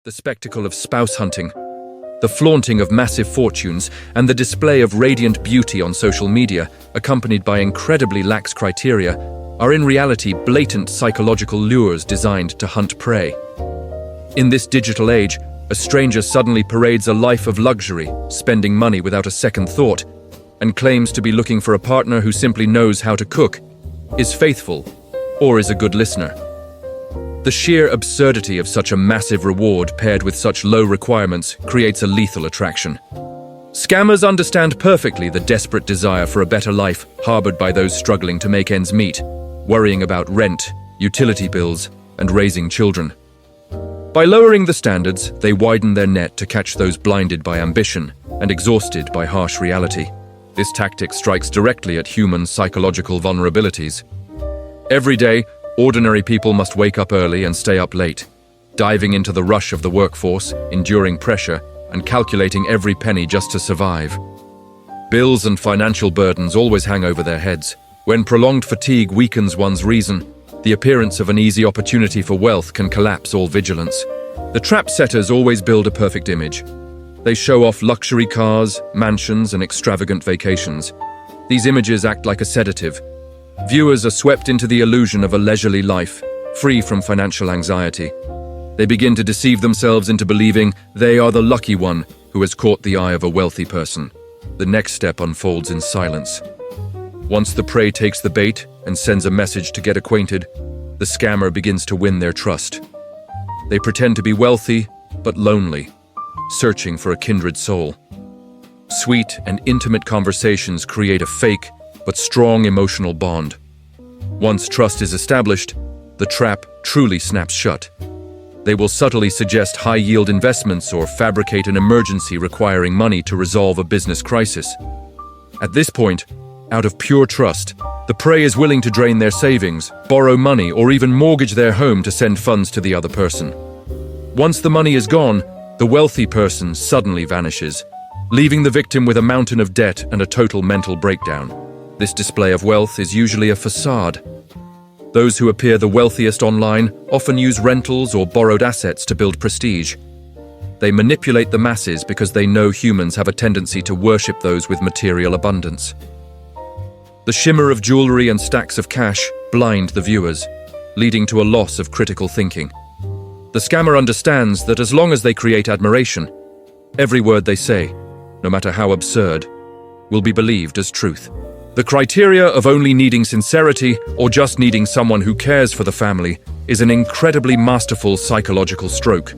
The spectacle of spouse hunting, the flaunting of massive fortunes, and the display of radiant beauty on social media, accompanied by incredibly lax criteria, are in reality blatant psychological lures designed to hunt prey. In this digital age, a stranger suddenly parades a life of luxury, spending money without a second thought, and claims to be looking for a partner who simply knows how to cook, is faithful, or is a good listener. The sheer absurdity of such a massive reward paired with such low requirements creates a lethal attraction. Scammers understand perfectly the desperate desire for a better life harbored by those struggling to make ends meet, worrying about rent, utility bills, and raising children. By lowering the standards, they widen their net to catch those blinded by ambition and exhausted by harsh reality. This tactic strikes directly at human psychological vulnerabilities. Every day, ordinary people must wake up early and stay up late, diving into the rush of the workforce, enduring pressure, and calculating every penny just to survive. Bills and financial burdens always hang over their heads. When prolonged fatigue weakens one's reason, the appearance of an easy opportunity for wealth can collapse all vigilance. The trap setters always build a perfect image. They show off luxury cars, mansions, and extravagant vacations. These images act like a sedative. Viewers are swept into the illusion of a leisurely life, free from financial anxiety. They begin to deceive themselves into believing they are the lucky one who has caught the eye of a wealthy person. The next step unfolds in silence. Once the prey takes the bait and sends a message to get acquainted, the scammer begins to win their trust. They pretend to be wealthy, but lonely, searching for a kindred soul. Sweet and intimate conversations create a fake, but strong emotional bond. Once trust is established, the trap truly snaps shut. They will subtly suggest high-yield investments or fabricate an emergency requiring money to resolve a business crisis. At this point, out of pure trust, the prey is willing to drain their savings, borrow money, or even mortgage their home to send funds to the other person. Once the money is gone, the wealthy person suddenly vanishes, leaving the victim with a mountain of debt and a total mental breakdown. This display of wealth is usually a facade. Those who appear the wealthiest online often use rentals or borrowed assets to build prestige. They manipulate the masses because they know humans have a tendency to worship those with material abundance. The shimmer of jewelry and stacks of cash blind the viewers, leading to a loss of critical thinking. The scammer understands that as long as they create admiration, every word they say, no matter how absurd, will be believed as truth. The criteria of only needing sincerity or just needing someone who cares for the family is an incredibly masterful psychological stroke.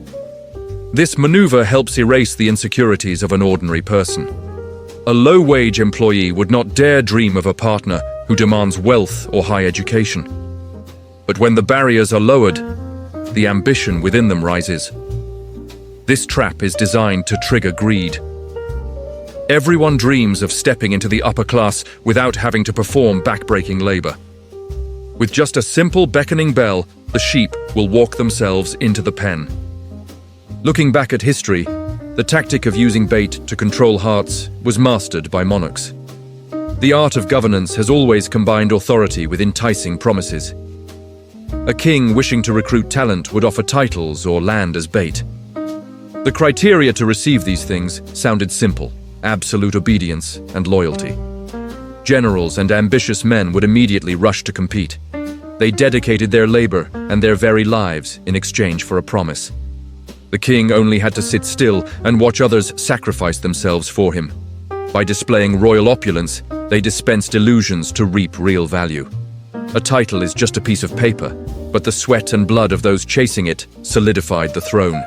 This maneuver helps erase the insecurities of an ordinary person. A low-wage employee would not dare dream of a partner who demands wealth or high education. But when the barriers are lowered, the ambition within them rises. This trap is designed to trigger greed. Everyone dreams of stepping into the upper class without having to perform back-breaking labor. With just a simple beckoning bell, the sheep will walk themselves into the pen. Looking back at history, the tactic of using bait to control hearts was mastered by monarchs. The art of governance has always combined authority with enticing promises. A king wishing to recruit talent would offer titles or land as bait. The criteria to receive these things sounded simple: absolute obedience and loyalty. Generals and ambitious men would immediately rush to compete. They dedicated their labor and their very lives in exchange for a promise. The king only had to sit still and watch others sacrifice themselves for him. By displaying royal opulence, they dispensed illusions to reap real value. A title is just a piece of paper, but the sweat and blood of those chasing it solidified the throne.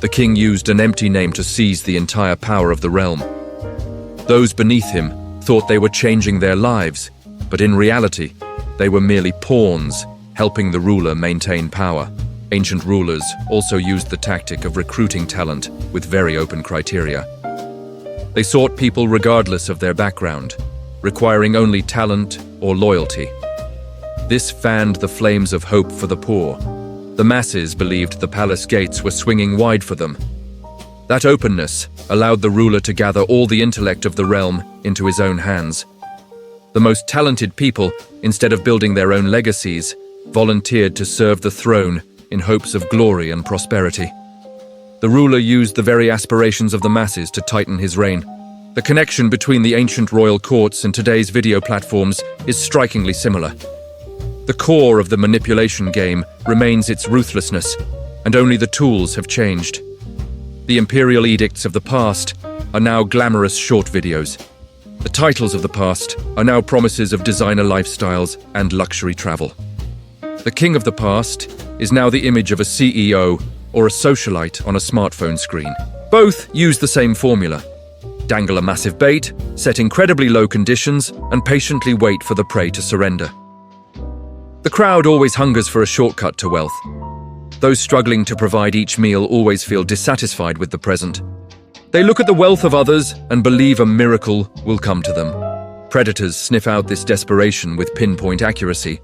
The king used an empty name to seize the entire power of the realm. Those beneath him thought they were changing their lives, but in reality, they were merely pawns, helping the ruler maintain power. Ancient rulers also used the tactic of recruiting talent with very open criteria. They sought people regardless of their background, requiring only talent or loyalty. This fanned the flames of hope for the poor. The masses believed the palace gates were swinging wide for them. That openness allowed the ruler to gather all the intellect of the realm into his own hands. The most talented people, instead of building their own legacies, volunteered to serve the throne in hopes of glory and prosperity. The ruler used the very aspirations of the masses to tighten his reign. The connection between the ancient royal courts and today's video platforms is strikingly similar. The core of the manipulation game remains its ruthlessness, and only the tools have changed. The imperial edicts of the past are now glamorous short videos. The titles of the past are now promises of designer lifestyles and luxury travel. The king of the past is now the image of a CEO or a socialite on a smartphone screen. Both use the same formula: dangle a massive bait, set incredibly low conditions, and patiently wait for the prey to surrender. The crowd always hungers for a shortcut to wealth. Those struggling to provide each meal always feel dissatisfied with the present. They look at the wealth of others and believe a miracle will come to them. Predators sniff out this desperation with pinpoint accuracy.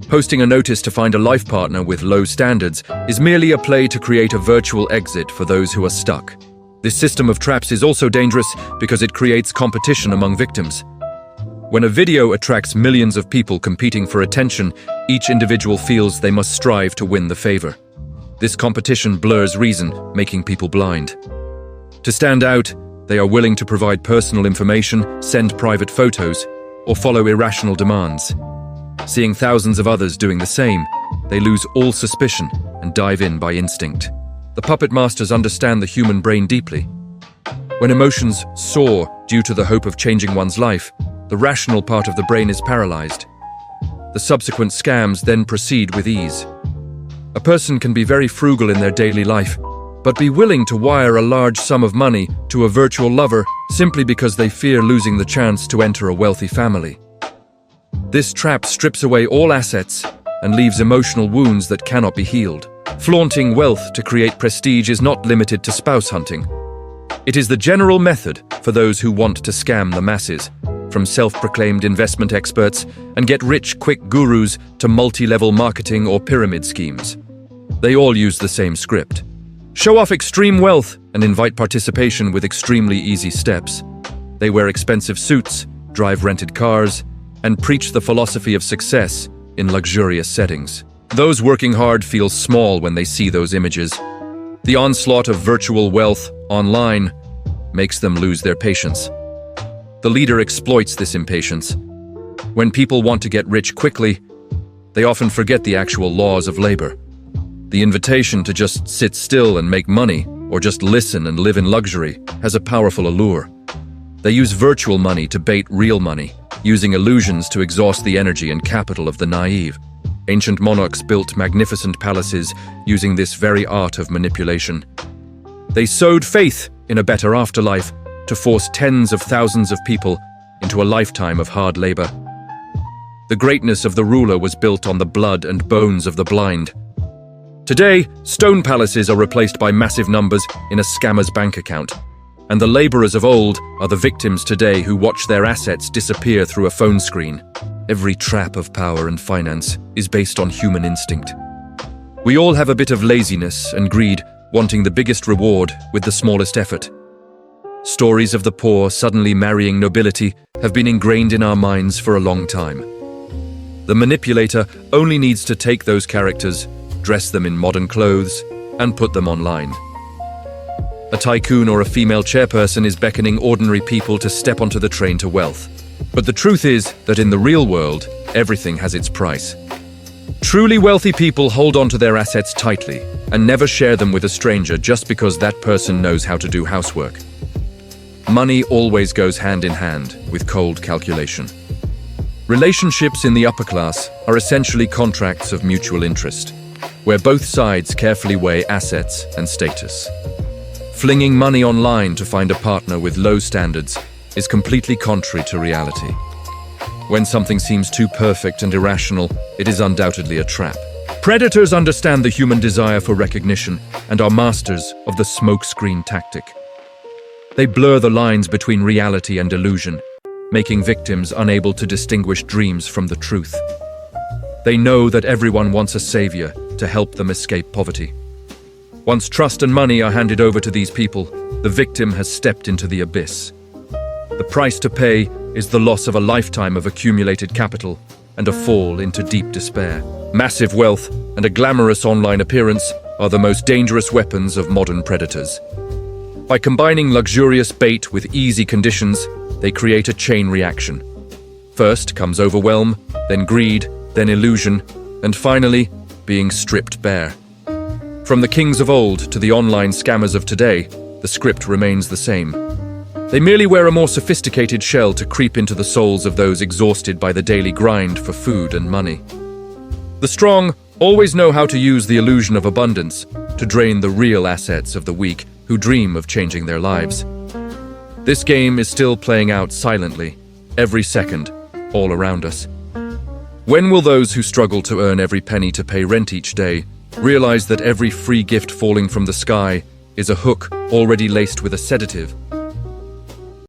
Posting a notice to find a life partner with low standards is merely a play to create a virtual exit for those who are stuck. This system of traps is also dangerous because it creates competition among victims. When a video attracts millions of people competing for attention, each individual feels they must strive to win the favor. This competition blurs reason, making people blind. To stand out, they are willing to provide personal information, send private photos, or follow irrational demands. Seeing thousands of others doing the same, they lose all suspicion and dive in by instinct. The puppet masters understand the human brain deeply. When emotions soar due to the hope of changing one's life, the rational part of the brain is paralyzed. The subsequent scams then proceed with ease. A person can be very frugal in their daily life, but be willing to wire a large sum of money to a virtual lover simply because they fear losing the chance to enter a wealthy family. This trap strips away all assets and leaves emotional wounds that cannot be healed. Flaunting wealth to create prestige is not limited to spouse hunting. It is the general method for those who want to scam the masses, from self-proclaimed investment experts and get-rich-quick gurus to multi-level marketing or pyramid schemes. They all use the same script. Show off extreme wealth and invite participation with extremely easy steps. They wear expensive suits, drive rented cars, and preach the philosophy of success in luxurious settings. Those working hard feel small when they see those images. The onslaught of virtual wealth online makes them lose their patience. The leader exploits this impatience. When people want to get rich quickly, they often forget the actual laws of labor. The invitation to just sit still and make money, or just listen and live in luxury, has a powerful allure. They use virtual money to bait real money, using illusions to exhaust the energy and capital of the naive. Ancient monarchs built magnificent palaces using this very art of manipulation. They sowed faith in a better afterlife to force tens of thousands of people into a lifetime of hard labor. The greatness of the ruler was built on the blood and bones of the blind. Today, stone palaces are replaced by massive numbers in a scammer's bank account, and the laborers of old are the victims today who watch their assets disappear through a phone screen. Every trap of power and finance is based on human instinct. We all have a bit of laziness and greed, wanting the biggest reward with the smallest effort. Stories of the poor suddenly marrying nobility have been ingrained in our minds for a long time. The manipulator only needs to take those characters, dress them in modern clothes, and put them online. A tycoon or a female chairperson is beckoning ordinary people to step onto the train to wealth. But the truth is that in the real world, everything has its price. Truly wealthy people hold on to their assets tightly and never share them with a stranger just because that person knows how to do housework. Money always goes hand in hand with cold calculation. Relationships in the upper class are essentially contracts of mutual interest, where both sides carefully weigh assets and status. Flinging money online to find a partner with low standards is completely contrary to reality. When something seems too perfect and irrational, it is undoubtedly a trap. Predators understand the human desire for recognition and are masters of the smokescreen tactic. They blur the lines between reality and illusion, making victims unable to distinguish dreams from the truth. They know that everyone wants a savior to help them escape poverty. Once trust and money are handed over to these people, the victim has stepped into the abyss. The price to pay is the loss of a lifetime of accumulated capital and a fall into deep despair. Massive wealth and a glamorous online appearance are the most dangerous weapons of modern predators. By combining luxurious bait with easy conditions, they create a chain reaction. First comes overwhelm, then greed, then illusion, and finally, being stripped bare. From the kings of old to the online scammers of today, the script remains the same. They merely wear a more sophisticated shell to creep into the souls of those exhausted by the daily grind for food and money. The strong always know how to use the illusion of abundance to drain the real assets of the weak who dream of changing their lives. This game is still playing out silently, every second, all around us. When will those who struggle to earn every penny to pay rent each day realize that every free gift falling from the sky is a hook already laced with a sedative